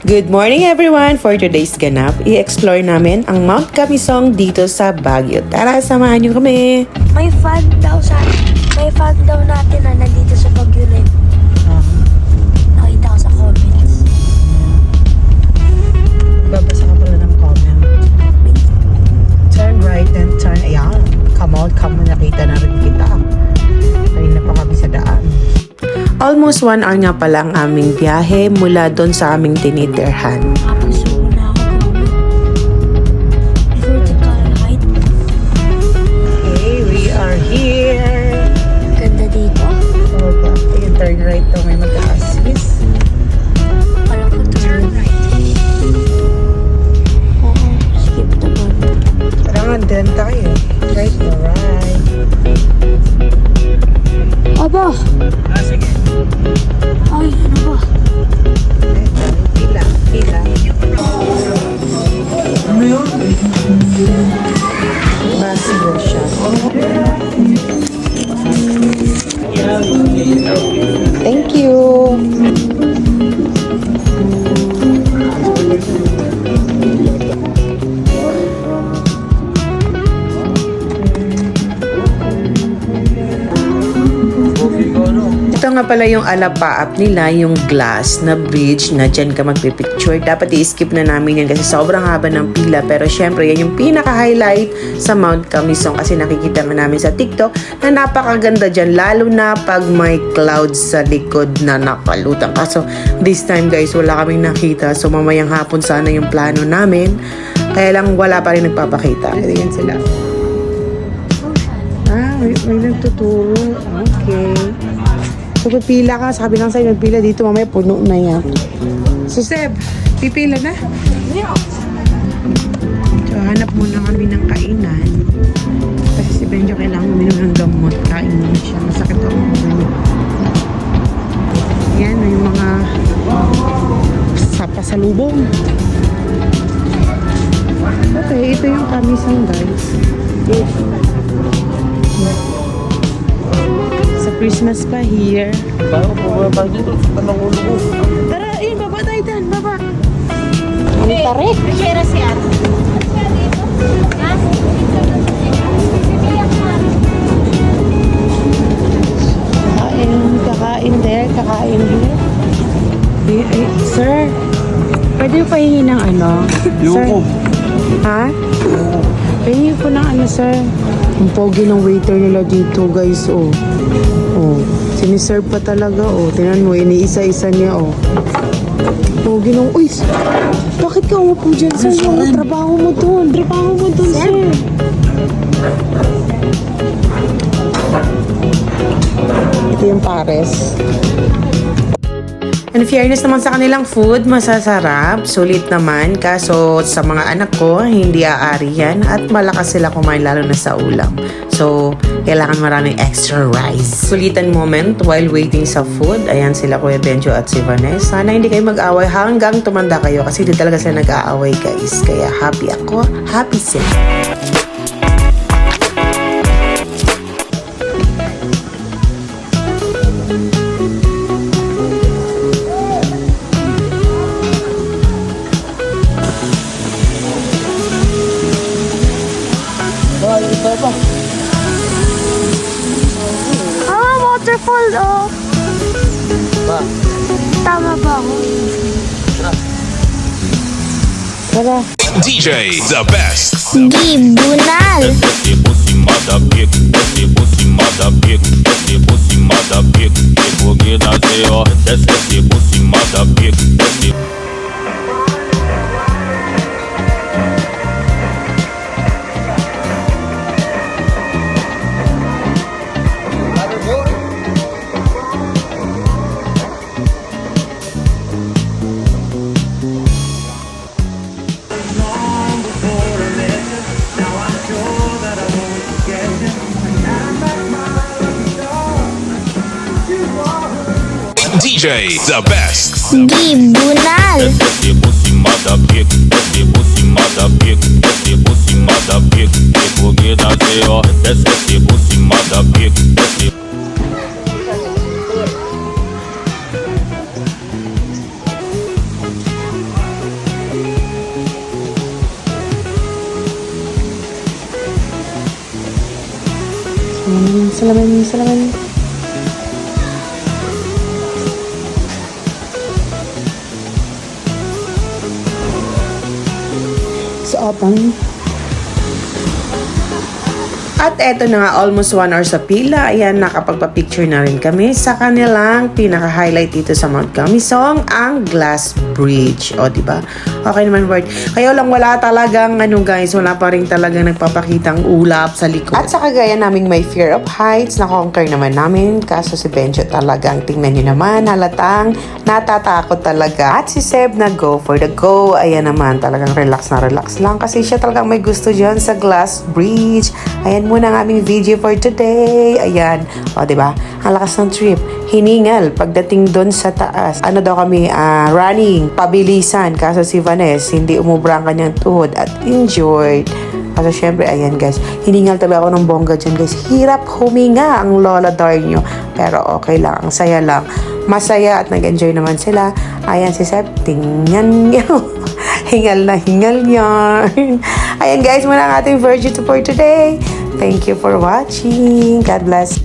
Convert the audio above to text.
Good morning everyone! For today's ganap, i-explore namin ang Mount Camisong dito sa Baguio. Tara, samahan niyo kami! May fan daw natin na nandito sa Baguio na yun. Nakita ko sa comments. Babasa ka pala ng comment. Turn right and turn. Ayan, come on, nakita na rin kita. Kanina pa kami sa daan. Almost 1 hour nga pala ang aming biyahe mula doon sa aming tinitirhan. Kapagsuko na ako comment. Vertical height. Okay, we are here. Ganda dito. Oh, bakit? Turn right daw may mag-assist. Alam ko turn right. Oo, skip the button. Parang andyan tayo. Right or right? Aba! Sige. Ay, ano ba? Pila. Ano yun? Basketball shot. Thank you. Ito nga pala yung alapaap nila, yung glass na bridge na dyan ka magpipicture. Dapat i-skip na namin yan kasi sobrang haba ng pila. Pero syempre, yan yung pinaka-highlight sa Mount Camisong kasi nakikita nga namin sa TikTok na napakaganda dyan. Lalo na pag may clouds sa likod na napalutang. Kaso this time guys, wala kaming nakita. So mamayang hapon sana yung plano namin. Kaya lang wala pa rin nagpapakita. Ayan sila. May nagtuturo. Okay. So, pipila ka. Sabi lang sa'yo, magpila dito. Mamaya puno na yan. So, Seb, pipila na? So, hanap muna kami ng kainan. Kasi si Benjo kailangan uminom ng gamot. Kain muna siya. Masakit ako ulo. Yan, yung mga pasalubong. Okay, ito yung kamisang guys. Christmas pa here. Bago po ba dito? Tanong ulo ko. Tara, baba tayo dan, baba. Ang tarik. Kaya siya. Kakain there, kakain here. Sir, pwede yung pahingi ng ano? Sir? Ha? Pahingi ko ng ano, sir? Ang pogi ng waiter nila dito, guys, oh. Oh, siniserve pa talaga, oh. Tingnan mo, iniisa-isa niya, oh. Pogi ng, uy, bakit ka umupo dyan, sir? Yung trabaho mo dun, sir. Ito yung pares. And fairness naman sa kanilang food, masasarap, sulit naman. Kaso sa mga anak ko, hindi aari yan. At malakas sila kumain lalo na sa ulam. So, kailangan maraming extra rice. Sulitan moment while waiting sa food. Ayan sila Kuya Benjo at si Vanessa. Sana hindi kayo mag-away hanggang tumanda kayo. Kasi hindi talaga sila nag-aaway guys. Kaya happy ako, happy sila. Waterfall, oh. Ba? Tama ba ako? Tara. DJ The Best. Gibunal. DJ The Best. Gibunal. Salamin, salamin. Suotan. At eto na nga, almost 1 hour sa pila. Ayan, nakapagpa-picture na rin kami sa kanilang pinaka-highlight dito sa Mount Kamisong, ang Glass Bridge. O, diba? Okay naman, word. Kaya lang wala talagang, guys, wala pa rin talagang nagpapakitang ulap sa likod. At sa kagaya naming may fear of heights, na-conquer naman namin. Kaso si Benjo talagang, tingnan nyo naman, halatang natatakot talaga. At si Seb na go for the go. Ayan naman, talagang relax na relax lang. Kasi siya talagang may gusto dyan sa Glass Bridge. Ayan muna ang aming video for today. Ayan. O, diba? Ang lakas ng trip. Hiningal pagdating doon sa taas. Ano daw kami, running, pabilisan. Kaso si Vanessa, hindi umubra ang kanyang tuhod at enjoyed. Kaso syempre, ayan guys, hiningal talaga ako ng bongga dyan guys. Hirap huminga ang lola dar nyo. Pero okay lang, ang saya lang. Masaya at nag-enjoy naman sila. Ayan si Seb, tingnan nyo. Hingal na hingal yarn. Ayan guys, muna ang ating virgin for today. Thank you for watching. God bless.